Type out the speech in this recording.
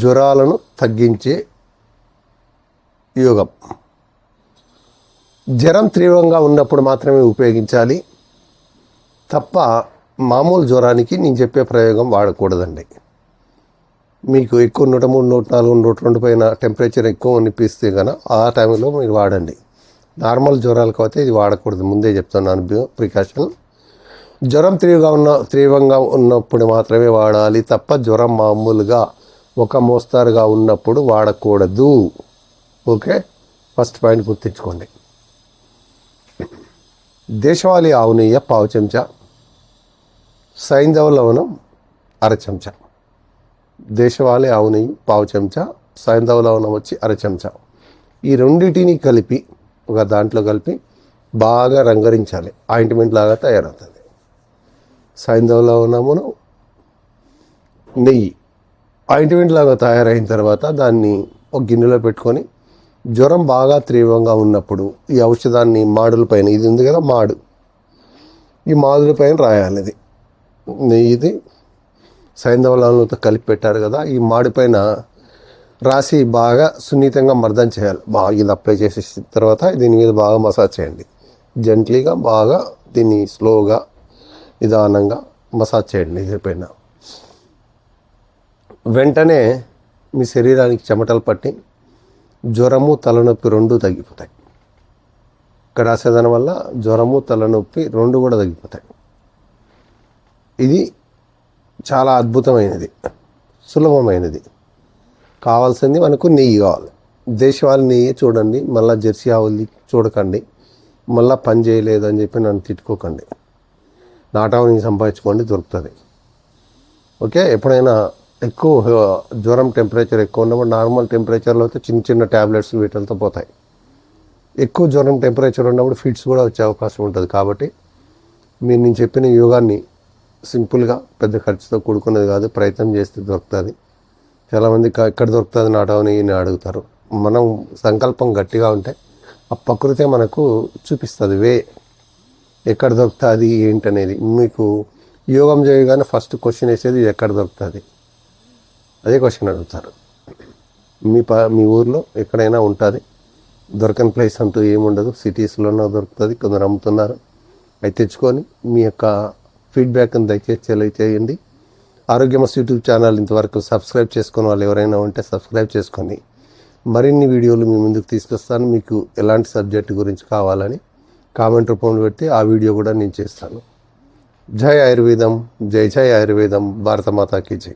జ్వరాలను తగ్గించే యోగం. జ్వరం తీవ్రంగా ఉన్నప్పుడు మాత్రమే ఉపయోగించాలి తప్ప మామూలు జ్వరానికి నేను చెప్పే ప్రయోగం వాడకూడదండి. మీకు ఎక్కువ 103, 104, 102 పైన టెంపరేచర్ ఎక్కువ అనిపిస్తే కనుక ఆ టైంలో మీరు వాడండి. నార్మల్ జ్వరాలకు అయితే ఇది వాడకూడదు, ముందే చెప్తున్నాను ప్రికాషన్. జ్వరం తీవ్రంగా ఉన్నప్పుడు మాత్రమే వాడాలి తప్ప జ్వరం మామూలుగా ఒక మోస్తారుగా ఉన్నప్పుడు వాడకూడదు. ఓకే, ఫస్ట్ పాయింట్ గుర్తించుకోండి. దేశవాళీ ఆవు నెయ్యి పావు చెంచా, సైంధవ లవణం అర చెంచా. దేశవాళీ ఆవు నెయ్యి పావు చెంచా, సైంధవ లవణం వచ్చి అర చెంచా. ఈ రెండింటిని కలిపి ఒక దాంట్లో కలిపి బాగా రంగరించాలి, ఆయింట్మెంట్ లాగా తయారవుతుంది. సైంధవ లవణమును నెయ్యి ఆయింట్మెంట్ లాగా తయారైన తర్వాత దాన్ని ఒక గిన్నెలో పెట్టుకొని జ్వరం బాగా తీవ్రంగా ఉన్నప్పుడు ఈ ఔషధాన్ని మాడుల పైన, ఇది ఉంది కదా మాడు, ఈ మాడుల పైన రాయాలి. ఇది నెయ్యిది సైంధవ లవణంతో కలిపి పెట్టారు కదా, ఈ మాడి పైన రాసి బాగా సున్నితంగా మర్దన చేయాలి. బాగా ఇది అప్లై చేసేసిన తర్వాత దీని మీద బాగా మసాజ్ చేయండి. జెంట్లీగా బాగా దీన్ని స్లోగా నిదానంగా మసాజ్ చేయండి. ఇది పైన వెంటనే మీ శరీరానికి చెమటలు పట్టి జ్వరము తలనొప్పి రెండు తగ్గిపోతాయి. ఇక్కడ రాసేదాని వల్ల జ్వరము తలనొప్పి రెండు కూడా తగ్గిపోతాయి. ఇది చాలా అద్భుతమైనది, సులభమైనది. కావాల్సింది మనకు నెయ్యి కావాలి. దేశవాళీ నెయ్యి చూడండి, మళ్ళీ జెర్సీ ఆవుల్ని చూడకండి, మళ్ళీ పని చేయలేదు అని చెప్పి నన్ను తిట్టుకోకండి. నాటావు నెయ్యి సంపాదించుకోండి, దొరుకుతుంది. ఓకే, ఎప్పుడైనా ఎక్కువ జ్వరం టెంపరేచర్ ఎక్కువ ఉన్నప్పుడు నార్మల్ టెంపరేచర్లో అయితే చిన్న చిన్న ట్యాబ్లెట్స్ వీటితో పోతాయి. ఎక్కువ జ్వరం టెంపరేచర్ ఉన్నప్పుడు ఫిట్స్ కూడా వచ్చే అవకాశం ఉంటుంది. కాబట్టి మీరు నేను చెప్పిన యోగాన్ని సింపుల్గా పెద్ద ఖర్చుతో కూడుకున్నది కాదు, ప్రయత్నం చేస్తే దొరుకుతుంది. చాలామంది ఎక్కడ దొరుకుతుంది నాటావు నెయ్యి అడుగుతారు. మనం సంకల్పం గట్టిగా ఉంటే ఆ ప్రకృతే మనకు చూపిస్తుంది వే, ఎక్కడ దొరుకుతుంది ఏంటనేది. మీకు యోగం చేయగానే ఫస్ట్ క్వశ్చన్ వేసేది ఎక్కడ దొరుకుతుంది, అదే క్వశ్చన్ అడుగుతారు. మీ ఊర్లో ఎక్కడైనా ఉంటుంది, దొరకని ప్లేస్ అంటూ ఏముండదు. సిటీస్లోనే దొరుకుతుంది, కొందరు అమ్ముతున్నారు. అవి తెచ్చుకొని మీ యొక్క ఫీడ్బ్యాక్ని దయచేసి తెలియచేయండి. ఆరోగ్యమస్తు యూట్యూబ్ ఛానల్ ఇంతవరకు సబ్స్క్రైబ్ చేసుకుని వాళ్ళు ఎవరైనా ఉంటే సబ్స్క్రైబ్ చేసుకొని మరిన్ని వీడియోలు మీ ముందుకు తీసుకొస్తాను. మీకు ఎలాంటి సబ్జెక్టు గురించి కావాలని కామెంట్ రూపంలో పెట్టి ఆ వీడియో కూడా నేను చేస్తాను. జై ఆయుర్వేదం, జై జై ఆయుర్వేదం, భారత మాతాకి జై.